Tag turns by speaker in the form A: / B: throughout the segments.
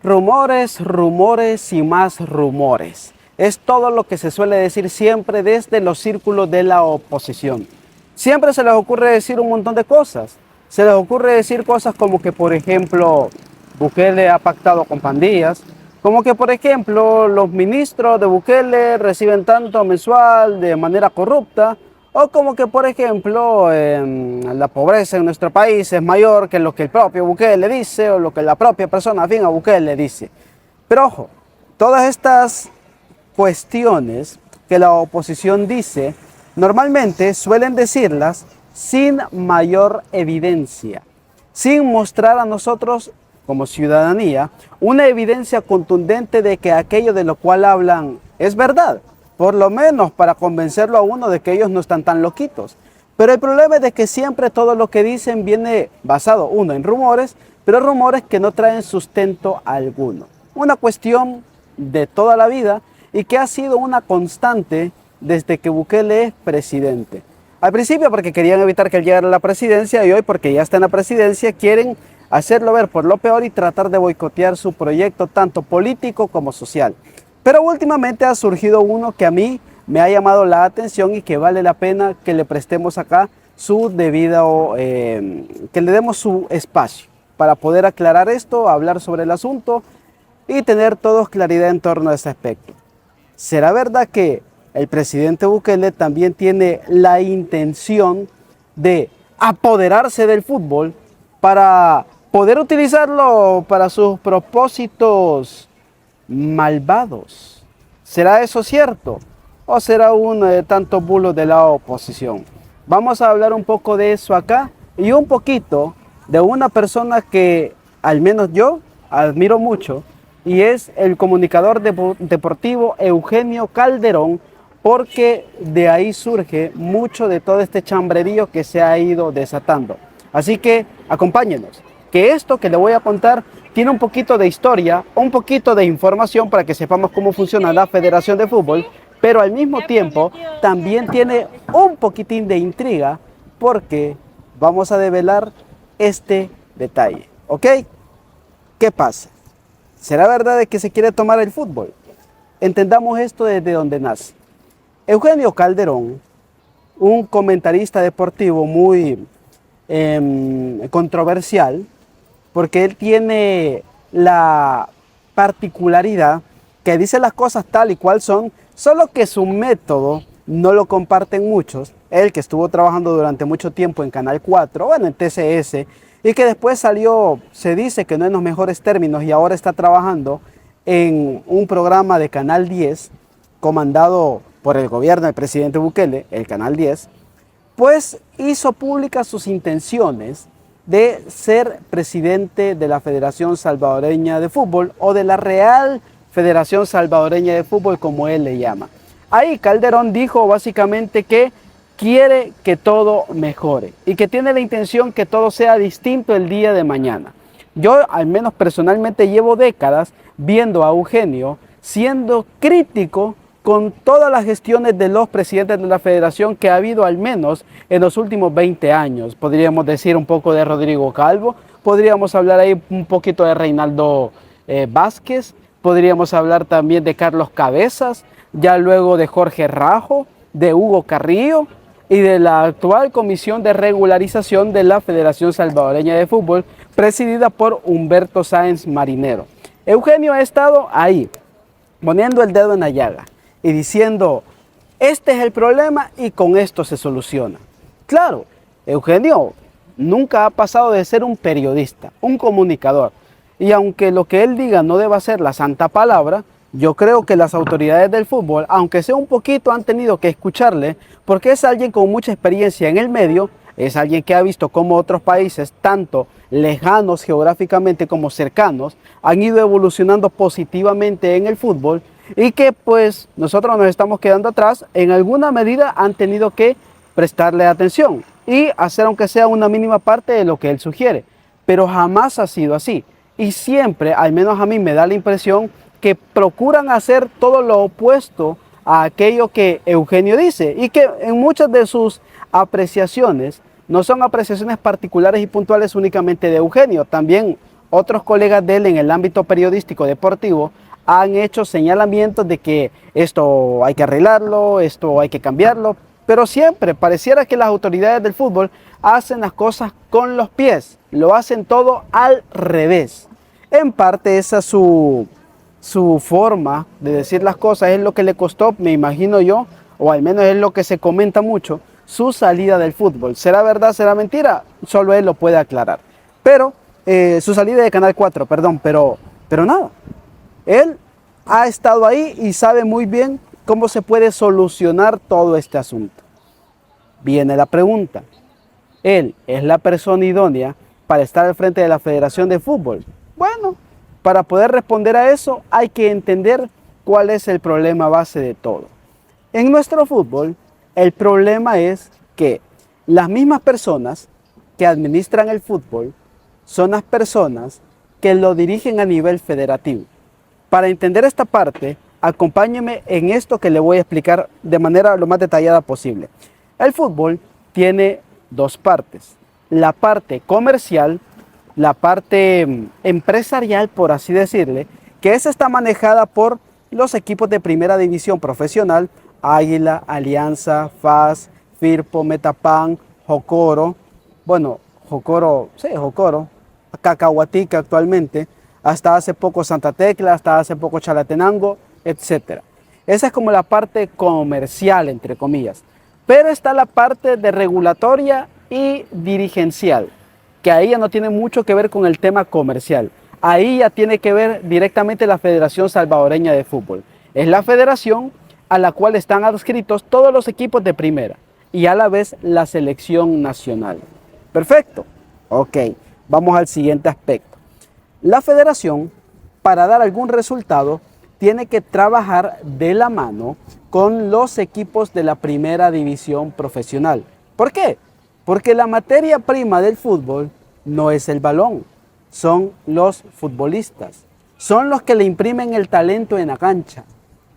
A: Rumores, rumores y más rumores. Es todo lo que se suele decir siempre desde los círculos de la oposición. Siempre se les ocurre decir un montón de cosas. Se les ocurre decir cosas como que, por ejemplo, Bukele ha pactado con pandillas, como que, por ejemplo, los ministros de Bukele reciben tanto mensual de manera corrupta, o como que, por ejemplo, la pobreza en nuestro país es mayor que lo que el propio Bukele dice o lo que la propia persona afín a Bukele dice. Pero ojo, todas estas cuestiones que la oposición dice, normalmente suelen decirlas sin mayor evidencia, sin mostrar a nosotros como ciudadanía una evidencia contundente de que aquello de lo cual hablan es verdad, por lo menos para convencerlo a uno de que ellos no están tan loquitos. Pero el problema es de que siempre todo lo que dicen viene basado, uno, en rumores, pero rumores que no traen sustento alguno. Una cuestión de toda la vida y que ha sido una constante desde que Bukele es presidente. Al principio porque querían evitar que él llegara a la presidencia y hoy porque ya está en la presidencia quieren hacerlo ver por lo peor y tratar de boicotear su proyecto tanto político como social. Pero últimamente ha surgido uno que a mí me ha llamado la atención y que vale la pena que le prestemos acá su debido, que le demos su espacio para poder aclarar esto, hablar sobre el asunto y tener todos claridad en torno a ese aspecto. ¿Será verdad que el presidente Bukele también tiene la intención de apoderarse del fútbol para poder utilizarlo para sus propósitos malvados? ¿Será eso cierto? ¿O será un tanto bulo de la oposición? Vamos a hablar un poco de eso acá y un poquito de una persona que al menos yo admiro mucho y es el comunicador deportivo Eugenio Calderón, porque de ahí surge mucho de todo este chambrerío que se ha ido desatando. Así que acompáñenos, que esto que le voy a contar tiene un poquito de historia, un poquito de información para que sepamos cómo funciona la Federación de Fútbol, pero al mismo tiempo también tiene un poquitín de intriga porque vamos a develar este detalle, ¿ok? ¿Qué pasa? ¿Será verdad de que se quiere tomar el fútbol? Entendamos esto desde donde nace. Eugenio Calderón, un comentarista deportivo muy controversial, porque él tiene la particularidad que dice las cosas tal y cual son, solo que su método no lo comparten muchos. Él que estuvo trabajando durante mucho tiempo en Canal 4, bueno, en TCS, y que después salió, se dice que no en los mejores términos, y ahora está trabajando en un programa de Canal 10, comandado por el gobierno del presidente Bukele, el Canal 10, pues hizo públicas sus intenciones de ser presidente de la Federación Salvadoreña de Fútbol o de la Real Federación Salvadoreña de Fútbol, como él le llama. Ahí Calderón dijo básicamente que quiere que todo mejore y que tiene la intención que todo sea distinto el día de mañana. Yo, al menos personalmente, llevo décadas viendo a Eugenio siendo crítico con todas las gestiones de los presidentes de la federación que ha habido al menos en los últimos 20 años. Podríamos decir un poco de Rodrigo Calvo, podríamos hablar ahí un poquito de Reinaldo Vázquez, podríamos hablar también de Carlos Cabezas, ya luego de Jorge Rajo, de Hugo Carrillo y de la actual Comisión de Regularización de la Federación Salvadoreña de Fútbol, presidida por Humberto Sáenz Marinero. Eugenio ha estado ahí, poniendo el dedo en la llaga y diciendo, este es el problema y con esto se soluciona. Claro, Eugenio nunca ha pasado de ser un periodista, un comunicador. Y aunque lo que él diga no deba ser la santa palabra, yo creo que las autoridades del fútbol, aunque sea un poquito, han tenido que escucharle, porque es alguien con mucha experiencia en el medio, es alguien que ha visto cómo otros países, tanto lejanos geográficamente como cercanos, han ido evolucionando positivamente en el fútbol y que pues nosotros nos estamos quedando atrás. En alguna medida han tenido que prestarle atención y hacer aunque sea una mínima parte de lo que él sugiere, pero jamás ha sido así y siempre, al menos a mí me da la impresión que procuran hacer todo lo opuesto a aquello que Eugenio dice y que en muchas de sus apreciaciones no son apreciaciones particulares y puntuales únicamente de Eugenio, también otros colegas de él en el ámbito periodístico deportivo han hecho señalamientos de que esto hay que arreglarlo, esto hay que cambiarlo, pero siempre pareciera que las autoridades del fútbol hacen las cosas con los pies, lo hacen todo al revés. En parte esa es su forma de decir las cosas, es lo que le costó, me imagino yo, o al menos es lo que se comenta mucho, su salida del fútbol. ¿Será verdad, será mentira? Solo él lo puede aclarar. Pero, su salida de Canal 4, perdón, pero nada. Él ha estado ahí y sabe muy bien cómo se puede solucionar todo este asunto. Viene la pregunta. ¿Él es la persona idónea para estar al frente de la Federación de Fútbol? Bueno, para poder responder a eso hay que entender cuál es el problema base de todo. En nuestro fútbol, el problema es que las mismas personas que administran el fútbol son las personas que lo dirigen a nivel federativo. Para entender esta parte, acompáñeme en esto que le voy a explicar de manera lo más detallada posible. El fútbol tiene dos partes. La parte comercial, la parte empresarial, por así decirle, que esa está manejada por los equipos de primera división profesional, Águila, Alianza, FAS, Firpo, Metapan, Jocoro, bueno, Jocoro, Cacahuatica actualmente, hasta hace poco Santa Tecla, hasta hace poco Chalatenango, etc. Esa es como la parte comercial, entre comillas. Pero está la parte de regulatoria y dirigencial, que ahí ya no tiene mucho que ver con el tema comercial. Ahí ya tiene que ver directamente la Federación Salvadoreña de Fútbol. Es la federación a la cual están adscritos todos los equipos de primera y a la vez la selección nacional. Perfecto. Ok, vamos al siguiente aspecto. La federación, para dar algún resultado, tiene que trabajar de la mano con los equipos de la primera división profesional. ¿Por qué? Porque la materia prima del fútbol no es el balón, son los futbolistas, son los que le imprimen el talento en la cancha.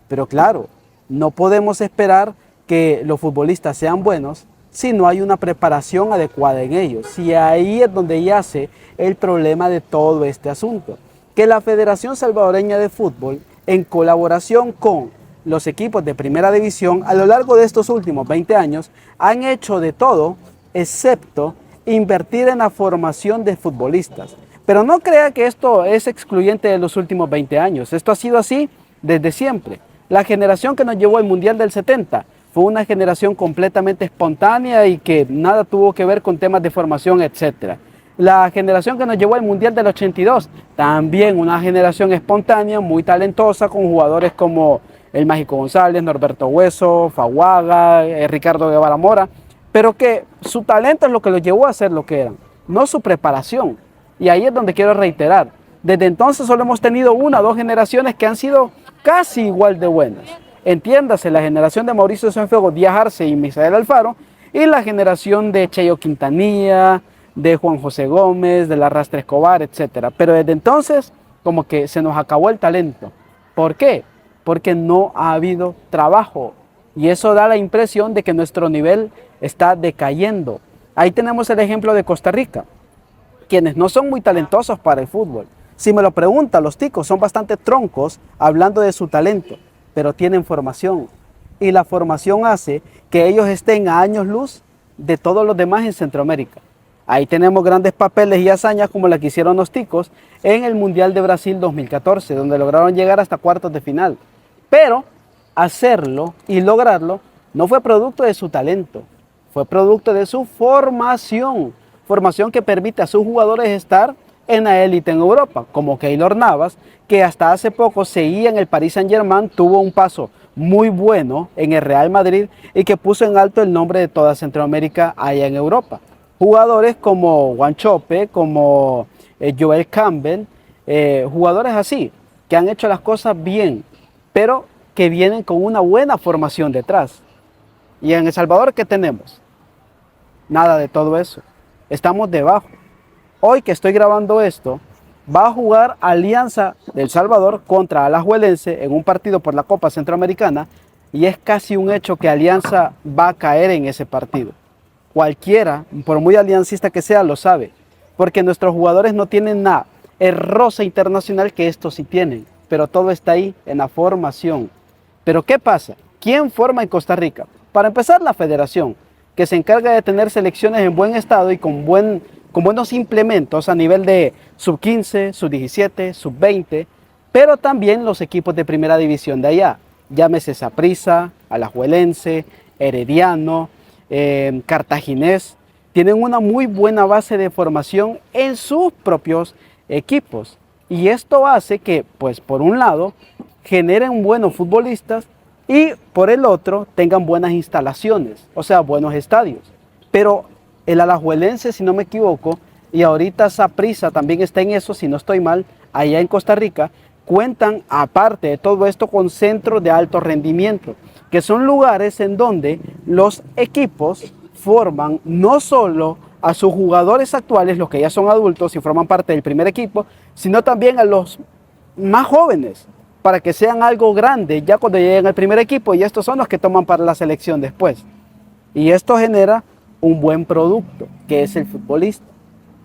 A: Pero claro, no podemos esperar que los futbolistas sean buenos si no hay una preparación adecuada en ellos. Y ahí es donde yace el problema de todo este asunto. Que la Federación Salvadoreña de Fútbol, en colaboración con los equipos de primera división, a lo largo de estos últimos 20 años, han hecho de todo, excepto invertir en la formación de futbolistas. Pero no crea que esto es excluyente de los últimos 20 años. Esto ha sido así desde siempre. La generación que nos llevó al Mundial del 70 fue una generación completamente espontánea y que nada tuvo que ver con temas de formación, etc. La generación que nos llevó al Mundial del 82, también una generación espontánea, muy talentosa, con jugadores como el Mágico González, Norberto Hueso, Faguaga, Ricardo Guevara Mora, pero que su talento es lo que los llevó a ser lo que eran, no su preparación. Y ahí es donde quiero reiterar, desde entonces solo hemos tenido una o dos generaciones que han sido casi igual de buenas. Entiéndase, la generación de Mauricio Cienfuegos, Díaz Arce y Misael Alfaro, y la generación de Cheyo Quintanilla, de Juan José Gómez, de Larrastre Escobar, etc. Pero desde entonces, como que se nos acabó el talento. ¿Por qué? Porque no ha habido trabajo. Y eso da la impresión de que nuestro nivel está decayendo. Ahí tenemos el ejemplo de Costa Rica, quienes no son muy talentosos para el fútbol. Si me lo preguntan, los ticos son bastante troncos hablando de su talento, pero tienen formación. Y la formación hace que ellos estén a años luz de todos los demás en Centroamérica. Ahí tenemos grandes papeles y hazañas como la que hicieron los ticos en el Mundial de Brasil 2014, donde lograron llegar hasta cuartos de final. Pero hacerlo y lograrlo no fue producto de su talento, fue producto de su formación. Formación que permite a sus jugadores estar en la élite en Europa, como Keylor Navas, que hasta hace poco seguía en el Paris Saint-Germain, tuvo un paso muy bueno en el Real Madrid y que puso en alto el nombre de toda Centroamérica allá en Europa. Jugadores como Wanchope, como Joel Campbell, jugadores así, que han hecho las cosas bien, pero que vienen con una buena formación detrás. Y en El Salvador, ¿qué tenemos? Nada de todo eso. Estamos debajo. Hoy que estoy grabando esto, va a jugar Alianza de El Salvador contra Alajuelense en un partido por la Copa Centroamericana y es casi un hecho que Alianza va a caer en ese partido. Cualquiera, por muy aliancista que sea, lo sabe, porque nuestros jugadores no tienen el roce internacional que estos sí tienen, pero todo está ahí en la formación. Pero ¿qué pasa? ¿Quién forma en Costa Rica? Para empezar, la federación, que se encarga de tener selecciones en buen estado y con buenos implementos a nivel de sub-15, sub-17, sub-20, pero también los equipos de primera división de allá, llámese Saprissa, Alajuelense, Herediano, Cartaginés, tienen una muy buena base de formación en sus propios equipos. Y esto hace que, pues por un lado, generen buenos futbolistas y por el otro tengan buenas instalaciones, o sea, buenos estadios. Pero el Alajuelense, si no me equivoco, y ahorita Saprissa también está en eso, si no estoy mal, allá en Costa Rica, cuentan, aparte de todo esto, con centros de alto rendimiento, que son lugares en donde los equipos forman no solo a sus jugadores actuales, los que ya son adultos y forman parte del primer equipo, sino también a los más jóvenes, para que sean algo grande ya cuando lleguen al primer equipo, y estos son los que toman para la selección después. Y esto genera un buen producto, que es el futbolista,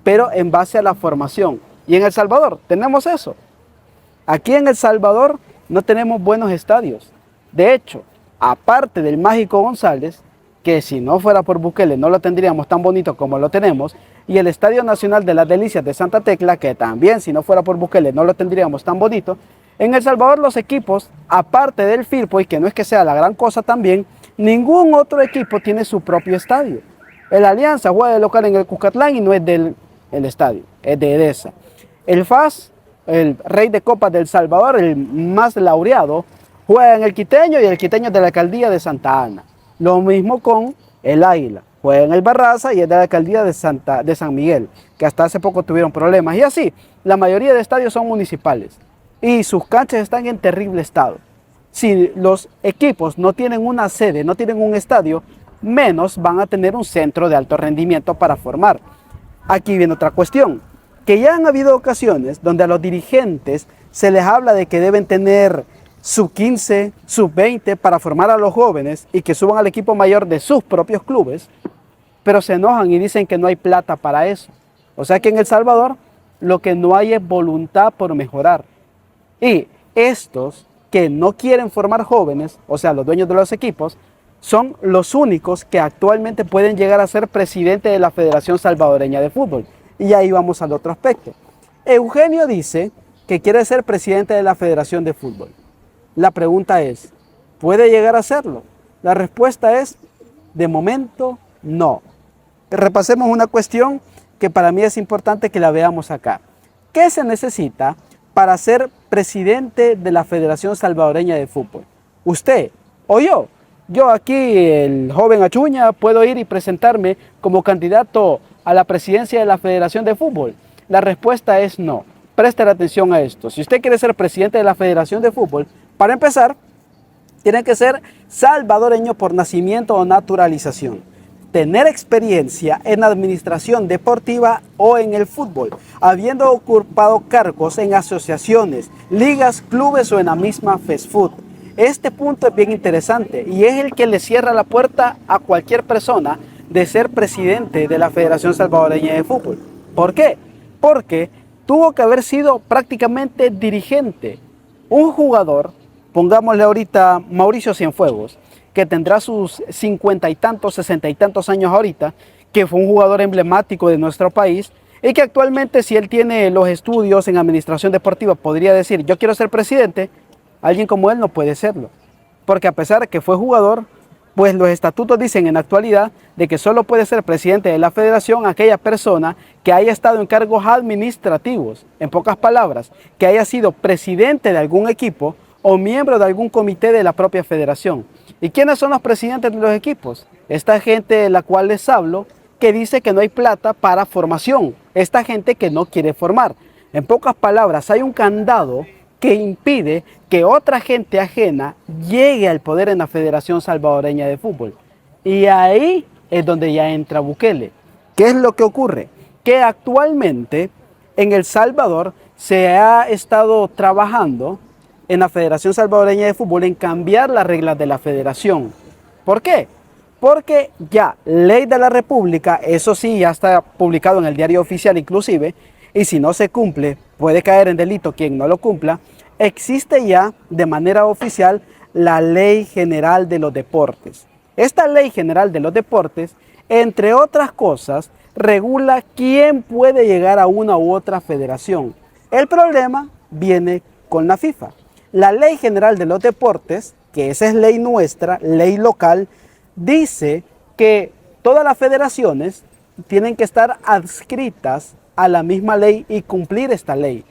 A: pero en base a la formación. Y en El Salvador tenemos eso. Aquí en El Salvador no tenemos buenos estadios. De hecho, aparte del Mágico González, que si no fuera por Bukele no lo tendríamos tan bonito como lo tenemos, y el Estadio Nacional de las Delicias de Santa Tecla, que también si no fuera por Bukele no lo tendríamos tan bonito, en El Salvador los equipos, aparte del Firpo, y que no es que sea la gran cosa también, ningún otro equipo tiene su propio estadio. El Alianza juega de local en el Cuscatlán y no es del estadio, es de Edesa. El FAS, el rey de copas del Salvador, el más laureado, juega en el Quiteño y el Quiteño es de la alcaldía de Santa Ana. Lo mismo con el Águila, juega en el Barraza y es de la alcaldía de San Miguel, que hasta hace poco tuvieron problemas. Y así, la mayoría de estadios son municipales y sus canchas están en terrible estado. Si los equipos no tienen una sede, no tienen un estadio, menos van a tener un centro de alto rendimiento para formar. Aquí viene otra cuestión, que ya han habido ocasiones donde a los dirigentes se les habla de que deben tener sub-15, sub-20 para formar a los jóvenes y que suban al equipo mayor de sus propios clubes, pero se enojan y dicen que no hay plata para eso. O sea que en El Salvador lo que no hay es voluntad por mejorar. Y estos que no quieren formar jóvenes, o sea, los dueños de los equipos, son los únicos que actualmente pueden llegar a ser presidente de la Federación Salvadoreña de Fútbol. Y ahí vamos al otro aspecto. Eugenio dice que quiere ser presidente de la Federación de Fútbol. La pregunta es, ¿puede llegar a serlo? La respuesta es, de momento, no. Repasemos una cuestión que para mí es importante que la veamos acá. ¿Qué se necesita para ser presidente de la Federación Salvadoreña de Fútbol? ¿Usted o yo? Yo aquí, el joven Achuña, puedo ir y presentarme como candidato a la presidencia de la Federación de Fútbol. La respuesta es no. Presten atención a esto. Si usted quiere ser presidente de la Federación de Fútbol, para empezar, tiene que ser salvadoreño por nacimiento o naturalización. Tener experiencia en administración deportiva o en el fútbol, habiendo ocupado cargos en asociaciones, ligas, clubes o en la misma fast food. Este punto es bien interesante y es el que le cierra la puerta a cualquier persona de ser presidente de la Federación Salvadoreña de Fútbol. ¿Por qué? Porque tuvo que haber sido prácticamente dirigente. Un jugador, pongámosle ahorita Mauricio Cienfuegos, que tendrá sus 50 y tantos, 60 y tantos años ahorita, que fue un jugador emblemático de nuestro país y que actualmente, si él tiene los estudios en administración deportiva, podría decir, yo quiero ser presidente. Alguien como él no puede serlo, porque a pesar de que fue jugador, pues los estatutos dicen en la actualidad de que solo puede ser presidente de la federación aquella persona que haya estado en cargos administrativos, en pocas palabras, que haya sido presidente de algún equipo o miembro de algún comité de la propia federación. ¿Y quiénes son los presidentes de los equipos? Esta gente de la cual les hablo, que dice que no hay plata para formación, esta gente que no quiere formar. En pocas palabras, hay un candado que impide que otra gente ajena llegue al poder en la Federación Salvadoreña de Fútbol. Y ahí es donde ya entra Bukele. ¿Qué es lo que ocurre? Que actualmente en El Salvador se ha estado trabajando en la Federación Salvadoreña de Fútbol en cambiar las reglas de la federación. ¿Por qué? Porque ya, ley de la República, eso sí, ya está publicado en el diario oficial inclusive, y si no se cumple, puede caer en delito quien no lo cumpla, existe ya de manera oficial la Ley General de los Deportes. Esta Ley General de los Deportes, entre otras cosas, regula quién puede llegar a una u otra federación. El problema viene con la FIFA. La Ley General de los Deportes, que esa es ley nuestra, ley local, dice que todas las federaciones tienen que estar adscritas a la misma ley y cumplir esta ley.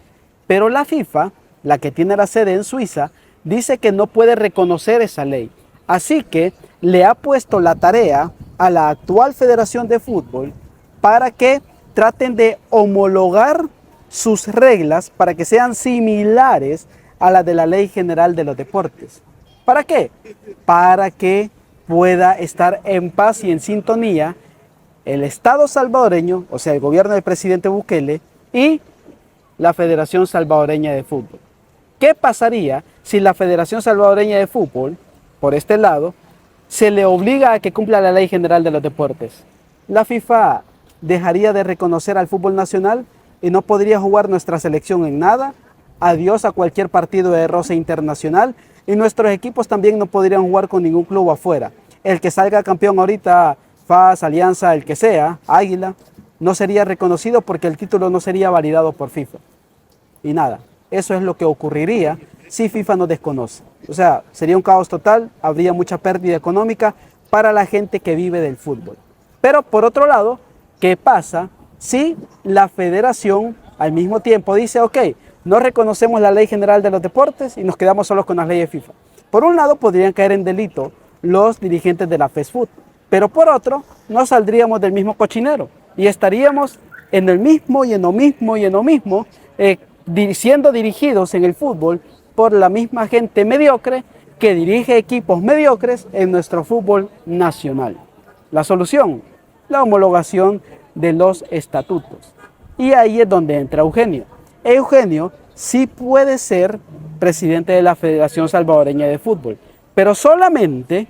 A: Pero la FIFA, la que tiene la sede en Suiza, dice que no puede reconocer esa ley. Así que le ha puesto la tarea a la actual Federación de Fútbol para que traten de homologar sus reglas para que sean similares a las de la Ley General de los Deportes. ¿Para qué? Para que pueda estar en paz y en sintonía el Estado salvadoreño, o sea, el gobierno del presidente Bukele y la Federación Salvadoreña de Fútbol. ¿Qué pasaría si la Federación Salvadoreña de Fútbol, por este lado, se le obliga a que cumpla la Ley General de los Deportes? La FIFA dejaría de reconocer al fútbol nacional y no podría jugar nuestra selección en nada. Adiós a cualquier partido de roce internacional y nuestros equipos también no podrían jugar con ningún club afuera. El que salga campeón ahorita, FAS, Alianza, el que sea, Águila, no sería reconocido porque el título no sería validado por FIFA. Y nada, eso es lo que ocurriría si FIFA nos desconoce. O sea, sería un caos total, habría mucha pérdida económica para la gente que vive del fútbol. Pero por otro lado, ¿qué pasa si la federación al mismo tiempo dice, ok, no reconocemos la Ley General de los Deportes y nos quedamos solos con las leyes FIFA? Por un lado, podrían caer en delito los dirigentes de la FESFUT, pero por otro, no saldríamos del mismo cochinero y estaríamos en el mismo y en lo mismo y en lo mismo, siendo dirigidos en el fútbol por la misma gente mediocre que dirige equipos mediocres en nuestro fútbol nacional. La solución, la homologación de los estatutos. Y ahí es donde entra Eugenio. Eugenio sí puede ser presidente de la Federación Salvadoreña de Fútbol, pero solamente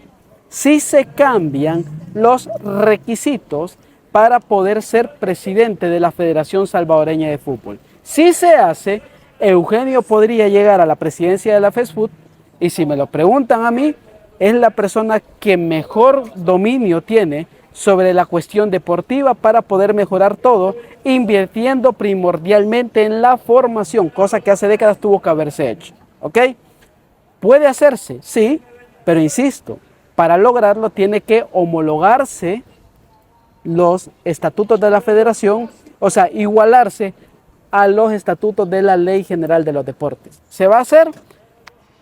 A: si se cambian los requisitos para poder ser presidente de la Federación Salvadoreña de Fútbol. Si se hace, Eugenio podría llegar a la presidencia de la FESFUT y si me lo preguntan a mí, es la persona que mejor dominio tiene sobre la cuestión deportiva para poder mejorar todo, invirtiendo primordialmente en la formación, cosa que hace décadas tuvo que haberse hecho. ¿Ok? ¿Puede hacerse? Sí, pero insisto, para lograrlo tiene que homologarse los estatutos de la federación, o sea, igualarse a los estatutos de la Ley General de los Deportes. ¿Se va a hacer?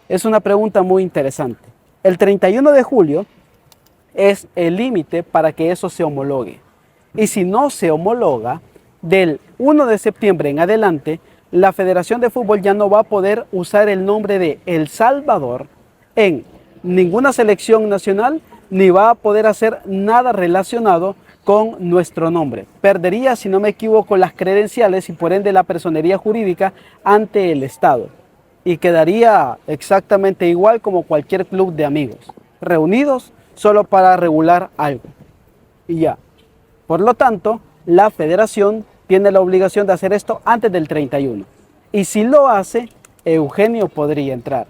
A: Es una pregunta muy interesante. El 31 de julio es el límite para que eso se homologue. Y si no se homologa, del 1 de septiembre en adelante, la Federación de Fútbol ya no va a poder usar el nombre de El Salvador en ninguna selección nacional, ni va a poder hacer nada relacionado con nuestro nombre. Perdería, si no me equivoco, las credenciales y por ende la personería jurídica ante el Estado. Y quedaría exactamente igual como cualquier club de amigos, reunidos solo para regular algo. Y ya. Por lo tanto, la federación tiene la obligación de hacer esto antes del 31. Y si lo hace, Eugenio podría entrar.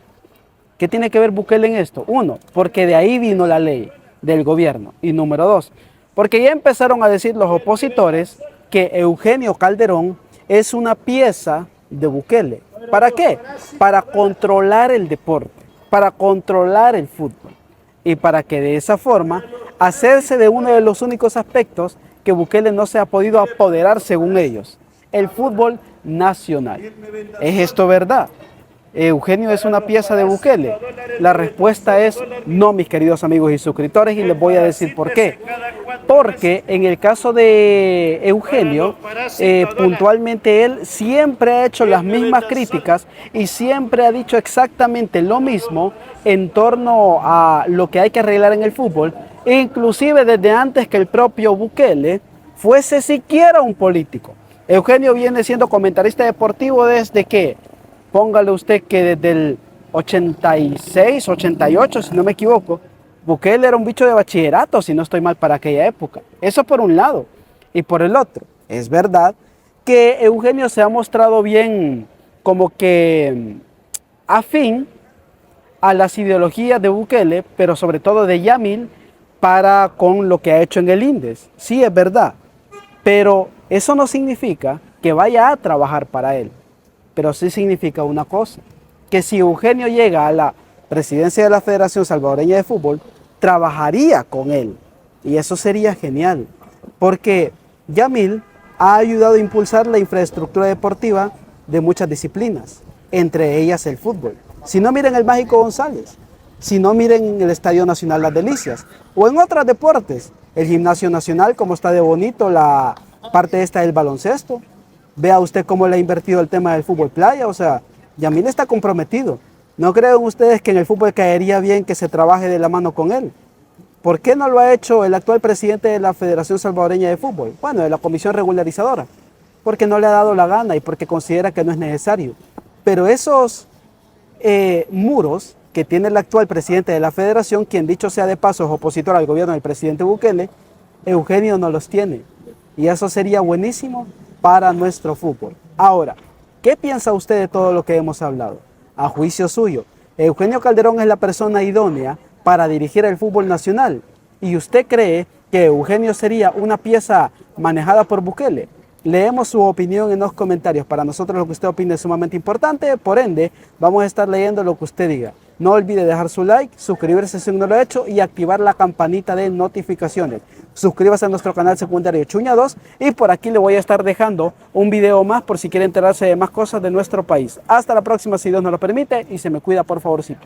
A: ¿Qué tiene que ver Bukele en esto? Uno, porque de ahí vino la ley del gobierno. Y número dos, porque ya empezaron a decir los opositores que Eugenio Calderón es una pieza de Bukele. ¿Para qué? Para controlar el deporte, para controlar el fútbol. Y para que de esa forma hacerse de uno de los únicos aspectos que Bukele no se ha podido apoderar según ellos, el fútbol nacional. ¿Es esto verdad? ¿Eugenio es una pieza de Bukele? La respuesta es no, mis queridos amigos y suscriptores, y les voy a decir por qué. Porque en el caso de Eugenio, puntualmente él siempre ha hecho las mismas críticas y siempre ha dicho exactamente lo mismo en torno a lo que hay que arreglar en el fútbol, inclusive desde antes que el propio Bukele fuese siquiera un político. Eugenio viene siendo comentarista deportivo desde que, póngale usted que desde el 86, 88, si no me equivoco, Bukele era un bicho de bachillerato, si no estoy mal, para aquella época. Eso por un lado. Y por el otro, es verdad que que Eugenio se ha mostrado bien como que afín a las ideologías de Bukele, pero sobre todo de Yamil, para con lo que ha hecho en el INDES. Sí, es verdad, pero eso no significa que vaya a trabajar para él. Pero sí significa una cosa, que si Eugenio llega a la presidencia de la Federación Salvadoreña de Fútbol, trabajaría con él. Y eso sería genial, porque Yamil ha ayudado a impulsar la infraestructura deportiva de muchas disciplinas, entre ellas el fútbol. Si no, miren el Mágico González, si no, miren el Estadio Nacional Las Delicias, o en otros deportes, el Gimnasio Nacional, como está de bonito la parte esta del baloncesto. Vea usted cómo le ha invertido el tema del fútbol playa, o sea, Yamil está comprometido. ¿No creen ustedes que en el fútbol caería bien que se trabaje de la mano con él? ¿Por qué no lo ha hecho el actual presidente de la Federación Salvadoreña de Fútbol? Bueno, de la Comisión Regularizadora. Porque no le ha dado la gana y porque considera que no es necesario. Pero esos muros que tiene el actual presidente de la Federación, quien dicho sea de paso es opositor al gobierno del presidente Bukele, Eugenio no los tiene. Y eso sería buenísimo para nuestro fútbol. Ahora, ¿qué piensa usted de todo lo que hemos hablado? A juicio suyo, Eugenio Calderón es la persona idónea para dirigir el fútbol nacional. ¿Y usted cree que Eugenio sería una pieza manejada por Bukele? Leemos su opinión en los comentarios. Para nosotros lo que usted opine es sumamente importante, por ende, vamos a estar leyendo lo que usted diga. No olvide dejar su like, suscribirse si no lo ha hecho y activar la campanita de notificaciones. Suscríbase a nuestro canal secundario Chuña 2 y por aquí le voy a estar dejando un video más por si quiere enterarse de más cosas de nuestro país. Hasta la próxima si Dios nos lo permite y se me cuida por favorcito.